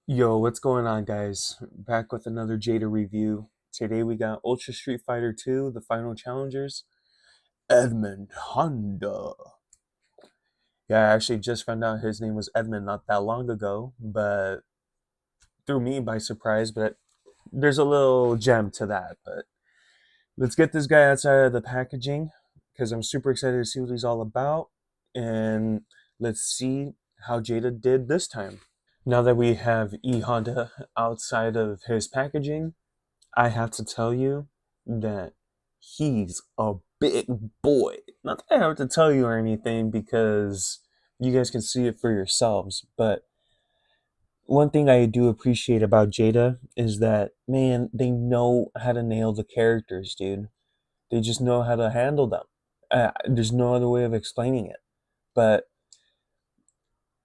Yo, what's going on, guys? Back with another Jada review. Today we got Ultra Street Fighter 2, the final challengers, Edmund Honda. Yeah, I actually just found out his name was Edmund not that long ago, but threw me by surprise. But there's a little gem to that. But let's get this guy outside of the packaging because I'm super excited to see what he's all about. And let's see how Jada did this time. Now that we have E Honda outside of his packaging, I have to tell you that he's a big boy. Not that I have to tell you or anything because you guys can see it for yourselves. But one thing I do appreciate about Jada is that, man, they know how to nail the characters, dude. They just know how to handle them. There's no other way of explaining it. But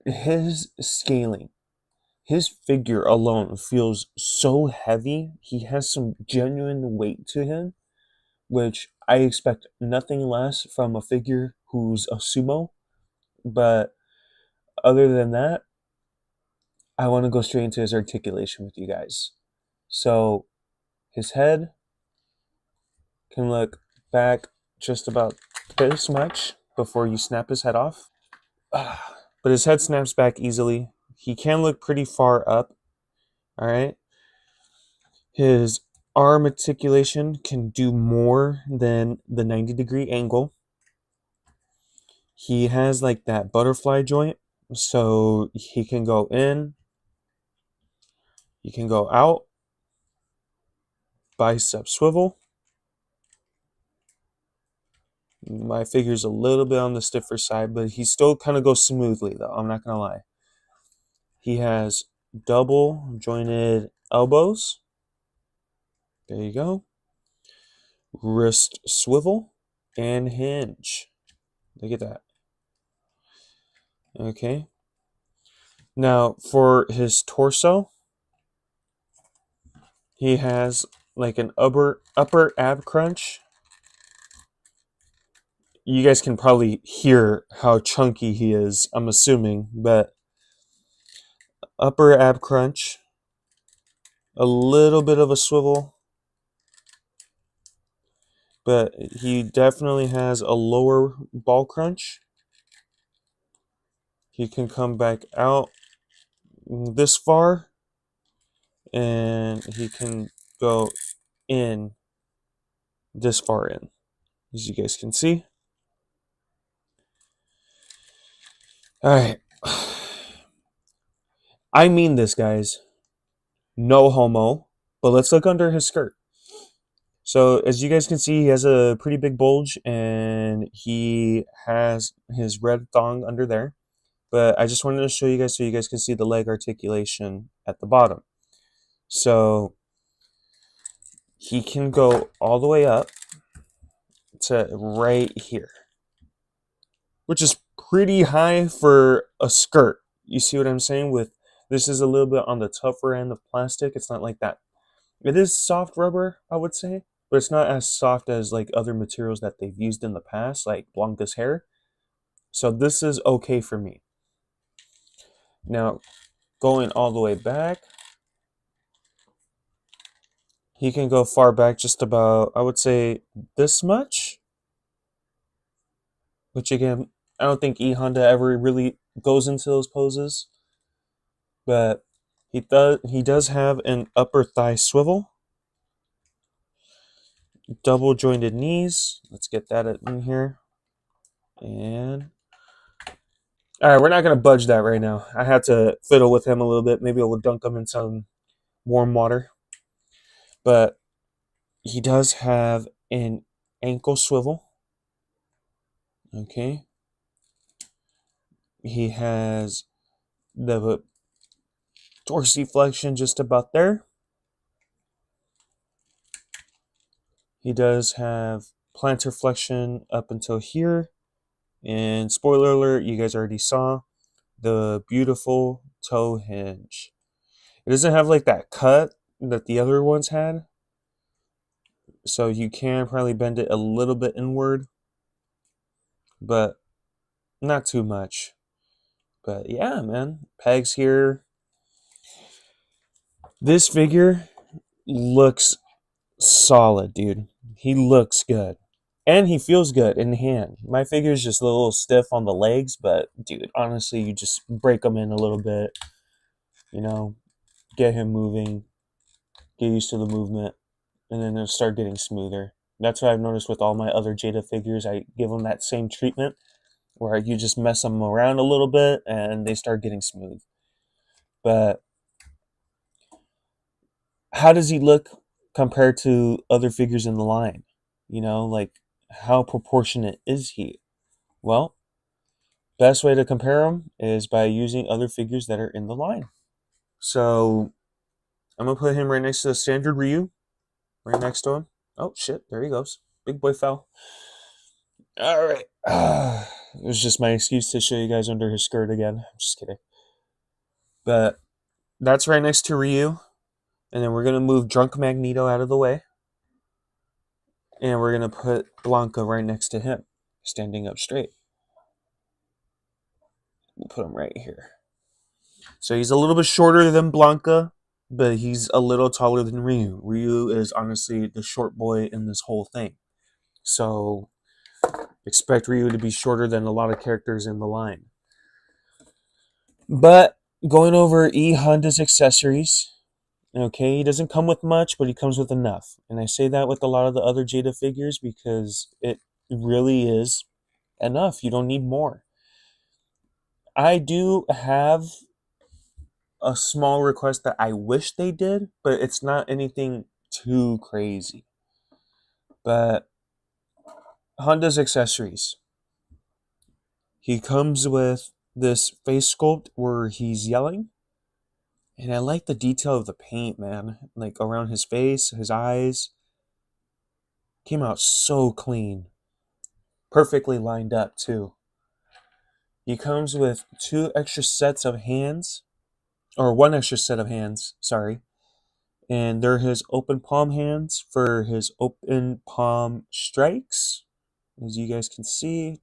his scaling, his figure alone feels so heavy. He has some genuine weight to him, which I expect nothing less from a figure who's a sumo. But other than that, I want to go straight into his articulation with you guys. So his head can look back just about this much before you snap his head off. But his head snaps back easily. He can look pretty far up. All right. His arm articulation can do more than the 90-degree angle. He has like that butterfly joint, so he can go in, he can go out, bicep swivel. My figure's a little bit on the stiffer side, but he still kind of goes smoothly though, I'm not gonna lie. He has double jointed elbows. There you go. Wrist swivel and hinge. Look at that. Okay. Now for his torso, he has like an upper ab crunch. You guys can probably hear how chunky he is, I'm assuming, but upper ab crunch, a little bit of a swivel, but he definitely has a lower ball crunch. He can come back out this far, and he can go in this far in, as you guys can see. All right. I mean this, guys. No homo. But let's look under his skirt. So as you guys can see, he has a pretty big bulge and he has his red thong under there. But I just wanted to show you guys so you guys can see the leg articulation at the bottom. So he can go all the way up to right here, which is pretty high for a skirt. You see what I'm saying? With this is a little bit on the tougher end of plastic. It's not like that. It is soft rubber, I would say, but it's not as soft as like other materials that they've used in the past, like Blanca's hair. So this is okay for me. Now, going all the way back, he can go far back just about, I would say, this much. Which again, I don't think E Honda ever really goes into those poses. But he does have an upper thigh swivel. Double jointed knees. Let's get that in here. And all right, we're not going to budge that right now. I had to fiddle with him a little bit. Maybe we'll dunk him in some warm water. But he does have an ankle swivel. Okay. He has the dorsiflexion just about there. He does have plantar flexion up until here. And spoiler alert, you guys already saw the beautiful toe hinge. It doesn't have like that cut that the other ones had. So you can probably bend it a little bit inward, but not too much. But yeah, man, pegs here. This figure looks solid, dude. He looks good. And he feels good in the hand. My figure's just a little stiff on the legs, but dude, honestly, you just break him in a little bit, you know, get him moving, get used to the movement, and then it'll start getting smoother. That's what I've noticed with all my other Jada figures. I give them that same treatment where you just mess them around a little bit and they start getting smooth. But how does he look compared to other figures in the line? You know, like how proportionate is he? Well, best way to compare them is by using other figures that are in the line. So I'm gonna put him right next to the standard Ryu, right next to him. Oh shit, there he goes. Big boy fell. All right. It was just my excuse to show you guys under his skirt again. I'm just kidding. But that's right next to Ryu. And then we're going to move Drunk Magneto out of the way. And we're going to put Blanca right next to him, standing up straight. We'll put him right here. So he's a little bit shorter than Blanca, but he's a little taller than Ryu. Ryu is honestly the short boy in this whole thing. So expect Ryu to be shorter than a lot of characters in the line. But going over E Honda's accessories, okay, he doesn't come with much, but he comes with enough. And I say that with a lot of the other Jada figures because it really is enough. You don't need more. I do have a small request that I wish they did, but it's not anything too crazy. But Honda's accessories. He comes with this face sculpt where he's yelling. And I like the detail of the paint, man. Like around his face, his eyes. Came out so clean. Perfectly lined up, too. He comes with 2 extra sets of hands. Or 1 extra set of hands, sorry. And they're his open palm hands for his open palm strikes. As you guys can see.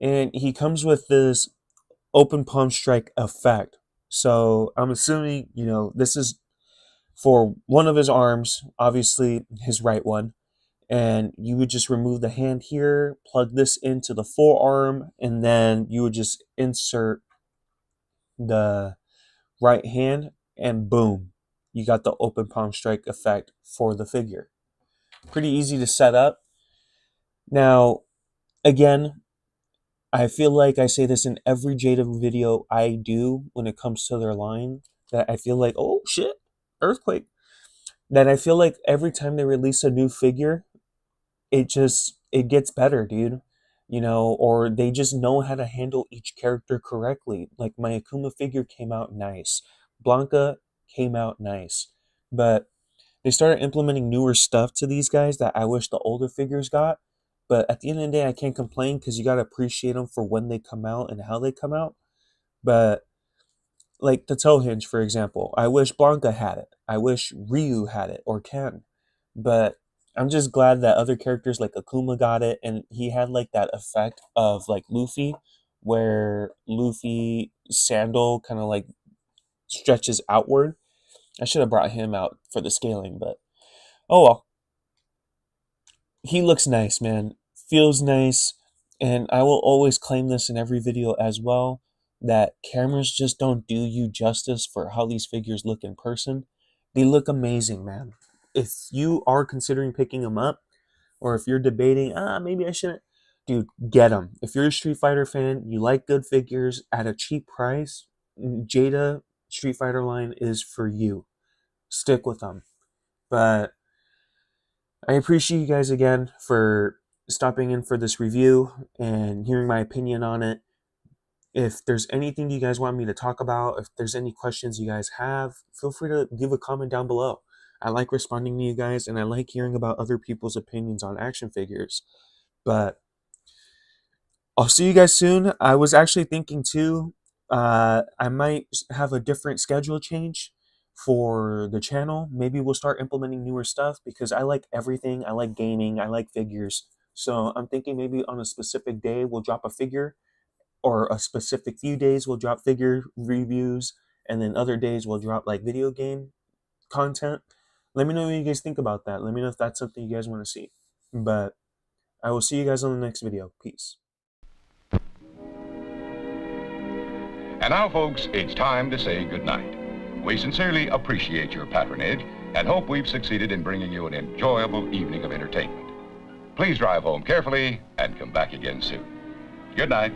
And he comes with this open palm strike effect. So I'm assuming, this is for one of his arms, obviously his right one. And you would just remove the hand here, plug this into the forearm, and then you would just insert the right hand, and boom, you got the open palm strike effect for the figure. Pretty easy to set up. Now, again, I feel like I say this in every Jada video I do when it comes to their line, that I feel like, oh shit, earthquake. That I feel like every time they release a new figure, it gets better, dude. Or they just know how to handle each character correctly. Like my Akuma figure came out nice. Blanca came out nice. But they started implementing newer stuff to these guys that I wish the older figures got. But at the end of the day, I can't complain because you got to appreciate them for when they come out and how they come out. But like the toe hinge, for example, I wish Blanca had it. I wish Ryu had it or Ken. But I'm just glad that other characters like Akuma got it, and he had like that effect of like Luffy, where Luffy sandal kind of like stretches outward. I should have brought him out for the scaling, but oh well. He looks nice, man. Feels nice, and I will always claim this in every video as well, that cameras just don't do you justice for how these figures look in person. They look amazing, man. If you are considering picking them up, or if you're debating, maybe I shouldn't, dude, get them. If you're a Street Fighter fan, you like good figures at a cheap price, Jada Street Fighter line is for you. Stick with them. But I appreciate you guys again for stopping in for this review and hearing my opinion on it. If there's anything you guys want me to talk about, if there's any questions you guys have, feel free to give a comment down below. I like responding to you guys, and I like hearing about other people's opinions on action figures. But I'll see you guys soon. I was actually thinking too, I might have a different schedule change for the channel. Maybe we'll start implementing newer stuff because I like everything. I like gaming. I like figures. So I'm thinking maybe on a specific day we'll drop a figure, or a specific few days we'll drop figure reviews, and then other days we'll drop like video game content. Let me know what you guys think about that. Let me know if that's something you guys want to see. But I will see you guys on the next video. Peace. And now, folks, it's time to say goodnight. We sincerely appreciate your patronage and hope we've succeeded in bringing you an enjoyable evening of entertainment. Please drive home carefully and come back again soon. Good night.